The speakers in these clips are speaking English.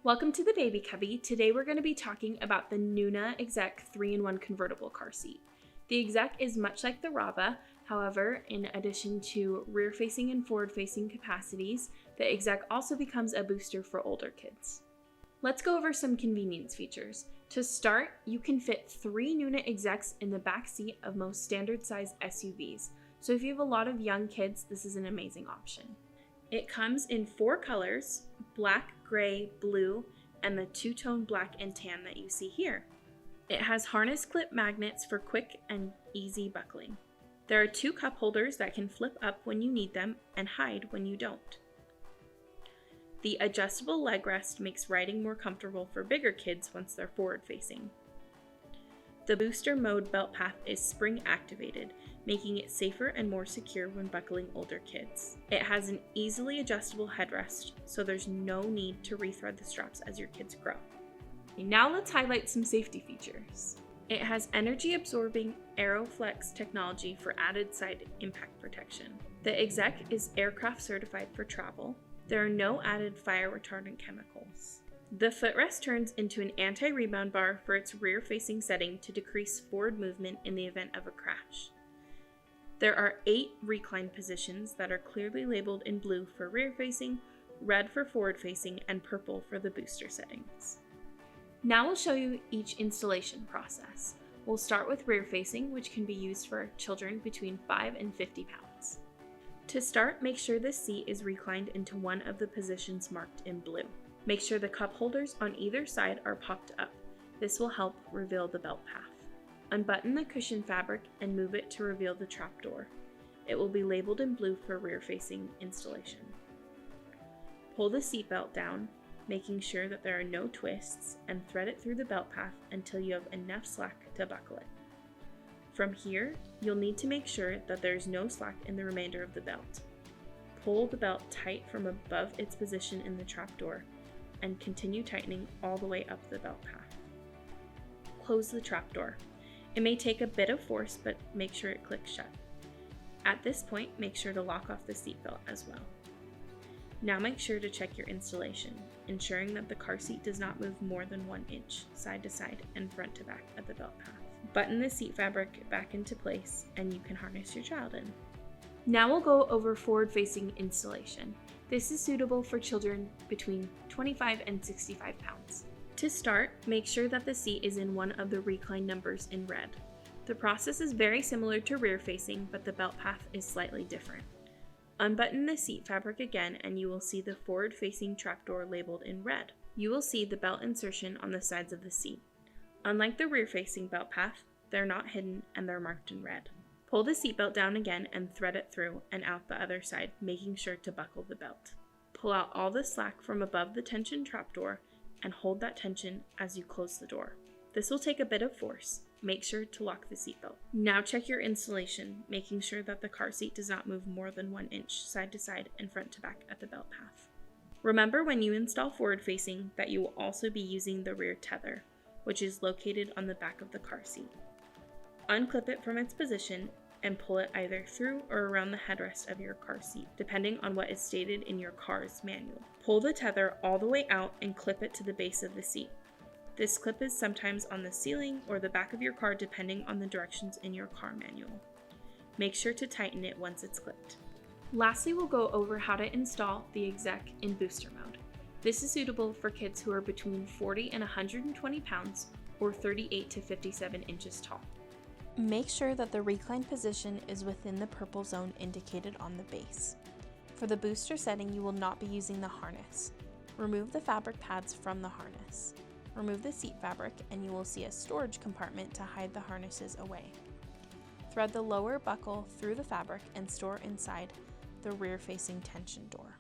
Welcome to the Baby Cubby. Today we're going to be talking about the Nuna EXEC 3-in-1 convertible car seat. The EXEC is much like the Rava, however, in addition to rear-facing and forward-facing capacities, the EXEC also becomes a booster for older kids. Let's go over some convenience features. To start, you can fit 3 Nuna EXECs in the back seat of most standard size SUVs, so if you have a lot of young kids, this is an amazing option. It comes in 4 colors, black, gray, blue, and the two-tone black and tan that you see here. It has harness clip magnets for quick and easy buckling. There are 2 cup holders that can flip up when you need them and hide when you don't. The adjustable leg rest makes riding more comfortable for bigger kids once they're forward-facing. The booster mode belt path is spring activated, making it safer and more secure when buckling older kids. It has an easily adjustable headrest, so there's no need to rethread the straps as your kids grow. Now let's highlight some safety features. It has energy-absorbing AeroFlex technology for added side impact protection. The EXEC is aircraft certified for travel. There are no added fire retardant chemicals. The footrest turns into an anti-rebound bar for its rear-facing setting to decrease forward movement in the event of a crash. There are 8 recline positions that are clearly labeled in blue for rear-facing, red for forward-facing, and purple for the booster settings. Now we'll show you each installation process. We'll start with rear-facing, which can be used for children between 5 and 50 pounds. To start, make sure the seat is reclined into one of the positions marked in blue. Make sure the cup holders on either side are popped up. This will help reveal the belt path. Unbutton the cushion fabric and move it to reveal the trapdoor. It will be labeled in blue for rear-facing installation. Pull the seatbelt down, making sure that there are no twists, and thread it through the belt path until you have enough slack to buckle it. From here, you'll need to make sure that there's no slack in the remainder of the belt. Pull the belt tight from above its position in the trapdoor, and continue tightening all the way up the belt path. Close the trapdoor. It may take a bit of force, but make sure it clicks shut. At this point, make sure to lock off the seatbelt as well. Now make sure to check your installation, ensuring that the car seat does not move more than 1 inch side to side and front to back at the belt path. Button the seat fabric back into place and you can harness your child in. Now we'll go over forward-facing installation. This is suitable for children between 25 and 65 pounds. To start, make sure that the seat is in one of the recline numbers in red. The process is very similar to rear-facing, but the belt path is slightly different. Unbutton the seat fabric again and you will see the forward-facing trapdoor labeled in red. You will see the belt insertion on the sides of the seat. Unlike the rear-facing belt path, they're not hidden and they're marked in red. Pull the seatbelt down again and thread it through and out the other side, making sure to buckle the belt. Pull out all the slack from above the tension trapdoor and hold that tension as you close the door. This will take a bit of force. Make sure to lock the seatbelt. Now check your installation, making sure that the car seat does not move more than 1 inch side to side and front to back at the belt path. Remember when you install forward-facing that you will also be using the rear tether, which is located on the back of the car seat. Unclip it from its position and pull it either through or around the headrest of your car seat, depending on what is stated in your car's manual. Pull the tether all the way out and clip it to the base of the seat. This clip is sometimes on the ceiling or the back of your car depending on the directions in your car manual. Make sure to tighten it once it's clipped. Lastly, we'll go over how to install the EXEC in booster mode. This is suitable for kids who are between 40 and 120 pounds or 38 to 57 inches tall. Make sure that the recline position is within the purple zone indicated on the base. For the booster setting, you will not be using the harness. Remove the fabric pads from the harness. Remove the seat fabric and you will see a storage compartment to hide the harnesses away. Thread the lower buckle through the fabric and store inside the rear-facing tension door.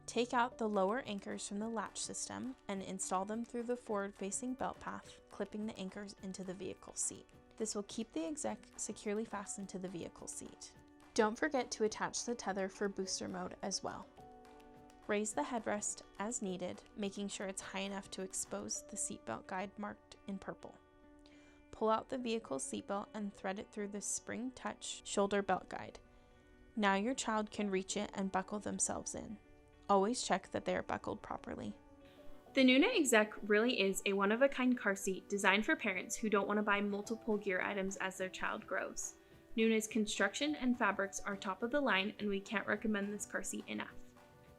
Take out the lower anchors from the latch system and install them through the forward-facing belt path, clipping the anchors into the vehicle seat. This will keep the EXEC securely fastened to the vehicle seat. Don't forget to attach the tether for booster mode as well. Raise the headrest as needed, making sure it's high enough to expose the seatbelt guide marked in purple. Pull out the vehicle seatbelt and thread it through the spring touch shoulder belt guide. Now your child can reach it and buckle themselves in. Always check that they are buckled properly. The Nuna EXEC really is a one-of-a-kind car seat designed for parents who don't want to buy multiple gear items as their child grows. Nuna's construction and fabrics are top of the line, and we can't recommend this car seat enough.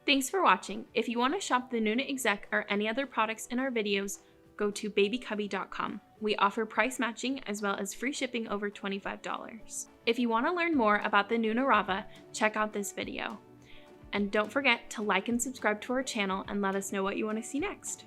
Thanks for watching. If you want to shop the Nuna EXEC or any other products in our videos, go to babycubby.com. We offer price matching as well as free shipping over $25. If you want to learn more about the Nuna Rava, check out this video. And don't forget to like and subscribe to our channel and let us know what you want to see next.